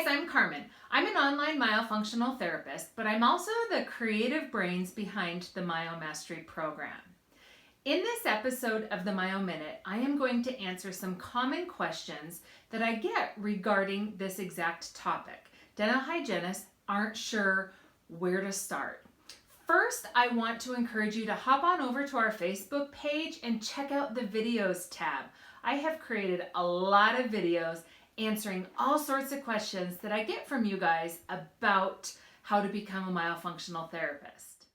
I'm Carmen. I'm an online myofunctional therapist, but I'm also the creative brains behind the Myo Mastery Program. In this episode of the Myo Minute, I am going to answer some common questions that I get regarding this exact topic. Dental hygienists aren't sure where to start. First, I want to encourage you to hop on over to our Facebook page and check out the videos tab. I have created a lot of videos answering all sorts of questions that I get from you guys about how to become a myofunctional therapist.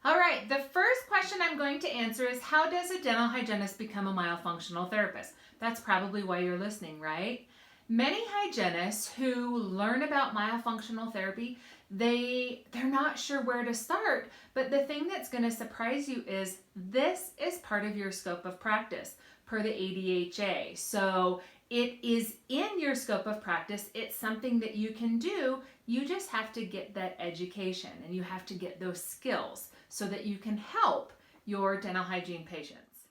All right, the first question I'm going to answer is, how does a dental hygienist become a myofunctional therapist? That's probably why you're listening, right? Many hygienists who learn about myofunctional therapy, they're not sure where to start, but the thing that's going to surprise you is this is part of your scope of practice per the ADHA. So it is in your scope of practice. It's something that you can do. You just have to get that education and you have to get those skills so that you can help your dental hygiene patients.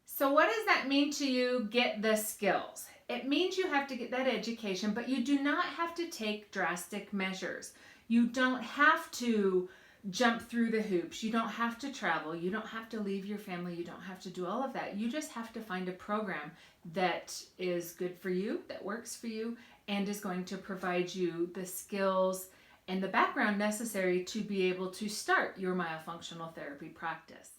So what does that mean to you, get the skills? It means you have to get that education, but you do not have to take drastic measures. You don't have to jump through the hoops. You don't have to travel. You don't have to leave your family. You don't have to do all of that. You just have to find a program that is good for you, that works for you, and is going to provide you the skills and the background necessary to be able to start your myofunctional therapy practice.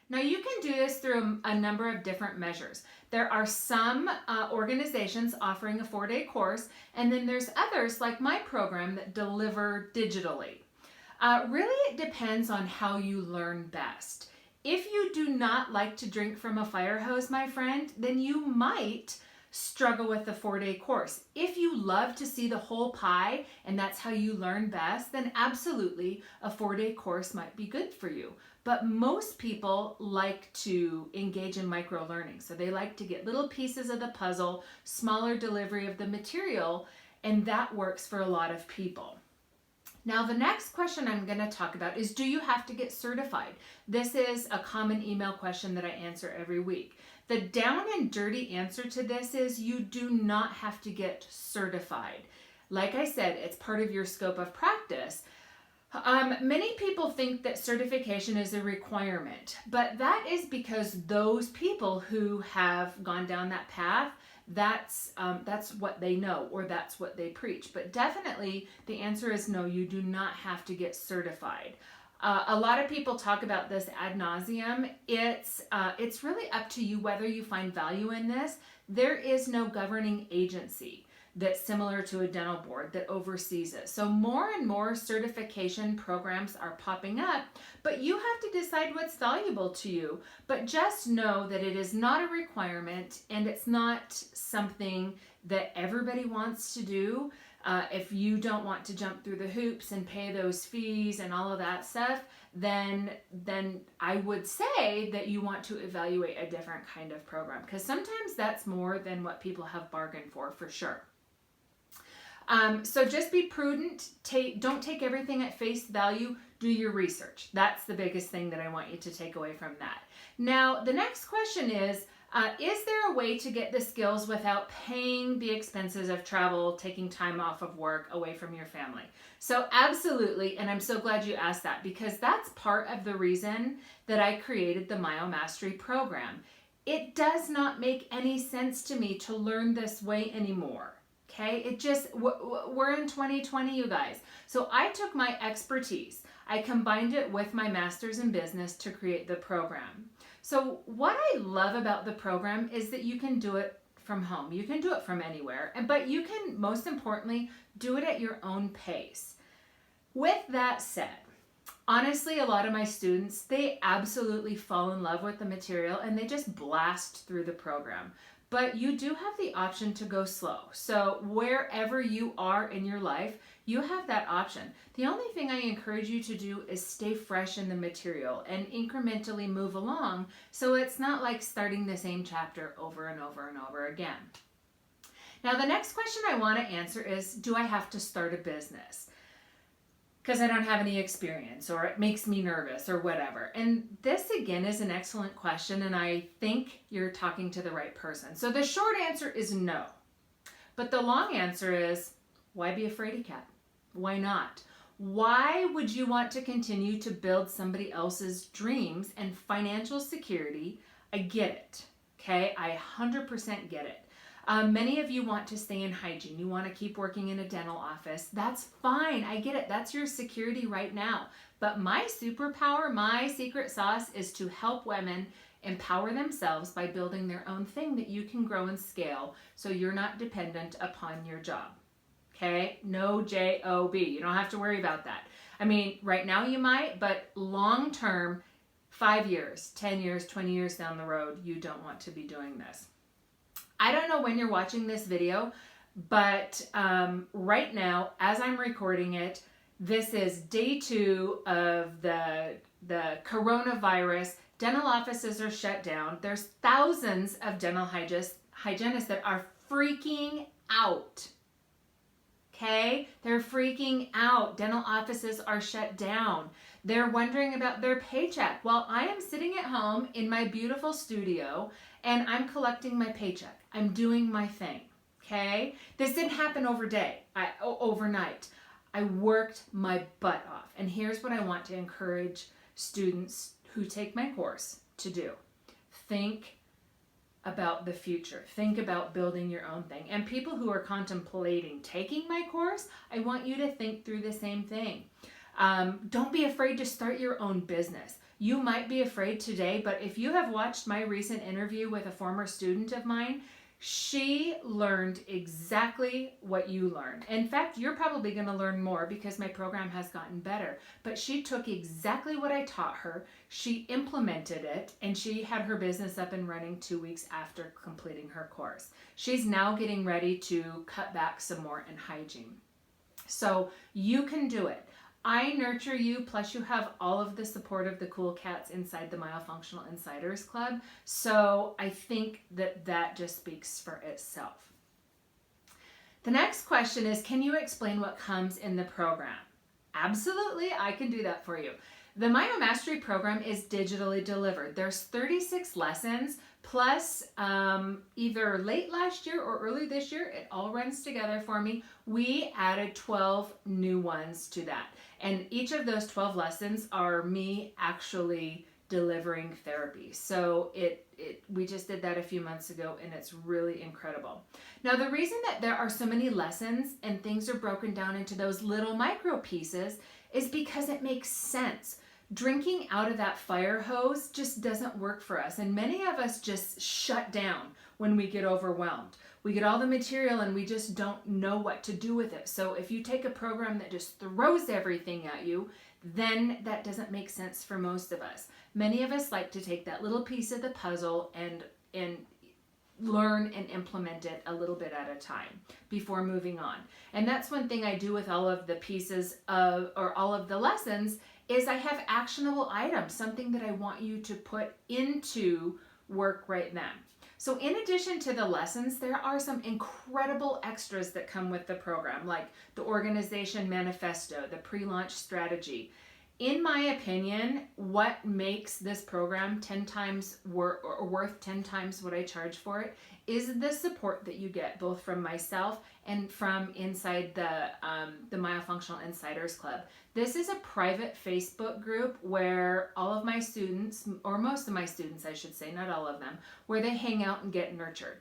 Now you can do this through a number of different measures. There are some organizations offering a 4-day course, and then there's others like my program that deliver digitally. Really, it depends on how you learn best. If you do not like to drink from a fire hose, my friend, then you might struggle with the 4-day course. If you love to see the whole pie and that's how you learn best, then absolutely a 4-day course might be good for you. But most people like to engage in micro learning. So they like to get little pieces of the puzzle, smaller delivery of the material, and that works for a lot of people. Now, the next question I'm going to talk about is, do you have to get certified? This is a common email question that I answer every week. The down and dirty answer to this is you do not have to get certified. Like I said, it's part of your scope of practice. Many people think that certification is a requirement, but that is because those people who have gone down that path, that's what they know, or that's what they preach. But definitely the answer is no, you do not have to get certified. A lot of people talk about this ad nauseum. It's really up to you whether you find value in this. There is no governing agency that's similar to a dental board that oversees it. So more and more certification programs are popping up, but you have to decide what's valuable to you. But just know that it is not a requirement and it's not something that everybody wants to do. If you don't want to jump through the hoops and pay those fees and all of that stuff, then I would say that you want to evaluate a different kind of program, because sometimes that's more than what people have bargained for sure. So just be prudent. Don't take everything at face value. Do your research. That's the biggest thing that I want you to take away from that. Now, the next question is there a way to get the skills without paying the expenses of travel, taking time off of work, away from your family? So absolutely, and I'm so glad you asked that, because that's part of the reason that I created the Myo Mastery Program. It does not make any sense to me to learn this way anymore. Okay, we're in 2020, you guys. So I took my expertise, I combined it with my master's in business to create the program. So what I love about the program is that you can do it from home. You can do it from anywhere, but you can, most importantly, do it at your own pace. With that said, honestly, a lot of my students, they absolutely fall in love with the material and they just blast through the program. But you do have the option to go slow. So wherever you are in your life, you have that option. The only thing I encourage you to do is stay fresh in the material and incrementally move along, so it's not like starting the same chapter over and over and over again. Now, the next question I want to answer is, do I have to start a business? Because I don't have any experience, or it makes me nervous, or whatever. And this again is an excellent question, and I think you're talking to the right person. So the short answer is no. But the long answer is, why be a fraidy cat? Why not? Why would you want to continue to build somebody else's dreams and financial security? I get it, okay? I 100% get it. Many of you want to stay in hygiene. You want to keep working in a dental office. That's fine. I get it. That's your security right now. But my superpower, my secret sauce is to help women empower themselves by building their own thing that you can grow and scale so you're not dependent upon your job. Okay? No J-O-B. You don't have to worry about that. I mean, right now you might, but long term, 5 years, 10 years, 20 years down the road, you don't want to be doing this. I don't know when you're watching this video, but right now, as I'm recording it, this is day 2 of the coronavirus. Dental offices are shut down. There's thousands of dental hygienists that are freaking out. Okay? They're freaking out. Dental offices are shut down. They're wondering about their paycheck. Well, I am sitting at home in my beautiful studio and I'm collecting my paycheck. I'm doing my thing. Okay? This didn't happen overnight. I worked my butt off. And here's what I want to encourage students who take my course to do. Think about the future. Think about building your own thing. And people who are contemplating taking my course, I want you to think through the same thing. Don't be afraid to start your own business. You might be afraid today, but if you have watched my recent interview with a former student of mine, she learned exactly what you learned. In fact, you're probably going to learn more because my program has gotten better. But she took exactly what I taught her, she implemented it, and she had her business up and running 2 weeks after completing her course. She's now getting ready to cut back some more in hygiene. So you can do it. I nurture you, plus you have all of the support of the cool cats inside the Myo Functional Insiders Club. So I think that just speaks for itself. The next question is, can you explain what comes in the program? Absolutely, I can do that for you. The Myo Mastery Program is digitally delivered. There's 36 lessons, plus either late last year or early this year, it all runs together for me. We added 12 new ones to that. And each of those 12 lessons are me actually delivering therapy. So we just did that a few months ago, and it's really incredible. Now, the reason that there are so many lessons and things are broken down into those little micro pieces is because it makes sense. Drinking out of that fire hose just doesn't work for us. And many of us just shut down when we get overwhelmed. We get all the material and we just don't know what to do with it. So if you take a program that just throws everything at you, then that doesn't make sense for most of us. Many of us like to take that little piece of the puzzle and learn and implement it a little bit at a time before moving on. And that's one thing I do with all of the pieces or all of the lessons is I have actionable items, something that I want you to put into work right then. So in addition to the lessons, there are some incredible extras that come with the program, like the organization manifesto, the pre-launch strategy. In my opinion, what makes this program 10 times worth 10 times what I charge for it is the support that you get both from myself and from inside the Myo Functional Insiders Club. This is a private Facebook group where all of my students, or most of my students I should say, not all of them, where they hang out and get nurtured.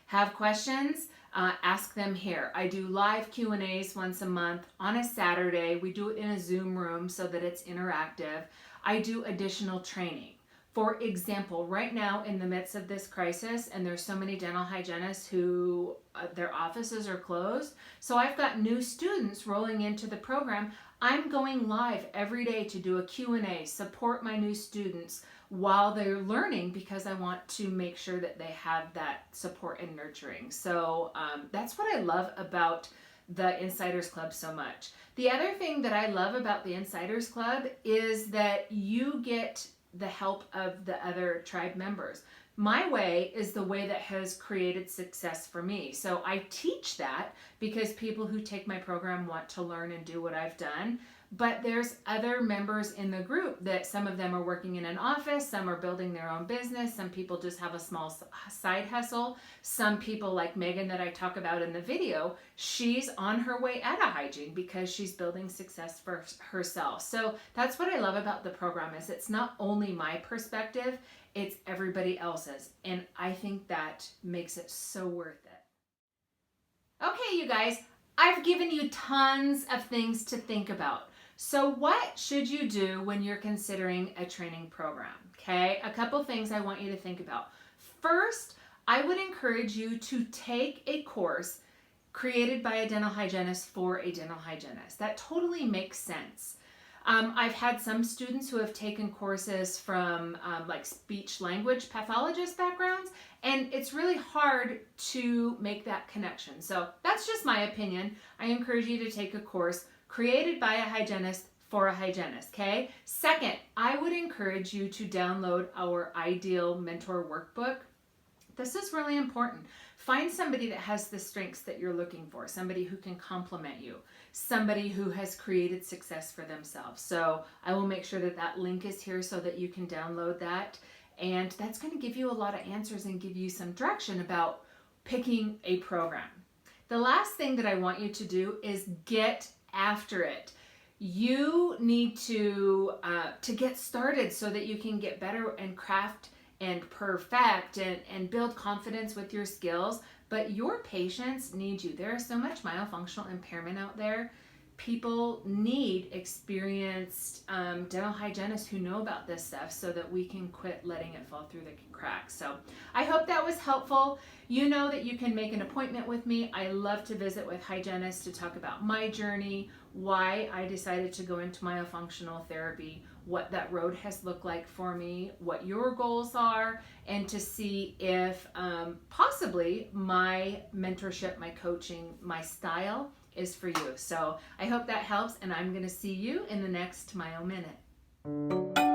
Have questions? Ask them here. I do live Q&As once a month on a Saturday. We do it in a Zoom room so that it's interactive. I do additional training. For example, right now in the midst of this crisis, and there's so many dental hygienists who their offices are closed, so I've got new students rolling into the program. I'm going live every day to do a Q&A, support my new students while they're learning, because I want to make sure that they have that support and nurturing. So that's what I love about the Insiders Club so much. The other thing that I love about the Insiders Club is that you get the help of the other tribe members. My way is the way that has created success for me. So I teach that because people who take my program want to learn and do what I've done. but there's other members in the group that some of them are working in an office, some are building their own business, some people just have a small side hustle. Some people like Megan that I talk about in the video, she's on her way out of hygiene because she's building success for herself. So that's what I love about the program, is it's not only my perspective, it's everybody else's. And I think that makes it so worth it. Okay, you guys, I've given you tons of things to think about. So what should you do when you're considering a training program? Okay, a couple things I want you to think about. First, I would encourage you to take a course created by a dental hygienist for a dental hygienist. That totally makes sense. I've had some students who have taken courses from like speech language pathologist backgrounds, and it's really hard to make that connection. So that's just my opinion. I encourage you to take a course created by a hygienist for a hygienist, okay? Second, I would encourage you to download our Ideal Mentor Workbook. This is really important. Find somebody that has the strengths that you're looking for, somebody who can complement you, somebody who has created success for themselves. So I will make sure that that link is here so that you can download that. And that's going to give you a lot of answers and give you some direction about picking a program. The last thing that I want you to do is get after it. You need to get started so that you can get better and craft and perfect and build confidence with your skills. But your patients need you. There is so much myofunctional impairment out there. People need experienced dental hygienists who know about this stuff so that we can quit letting it fall through the cracks. So I hope that was helpful. You know that you can make an appointment with me. I love to visit with hygienists to talk about my journey, why I decided to go into myofunctional therapy, what that road has looked like for me, what your goals are, and to see if possibly my mentorship, my coaching, my style is for you. So I hope that helps, and I'm going to see you in the next Myo Minute.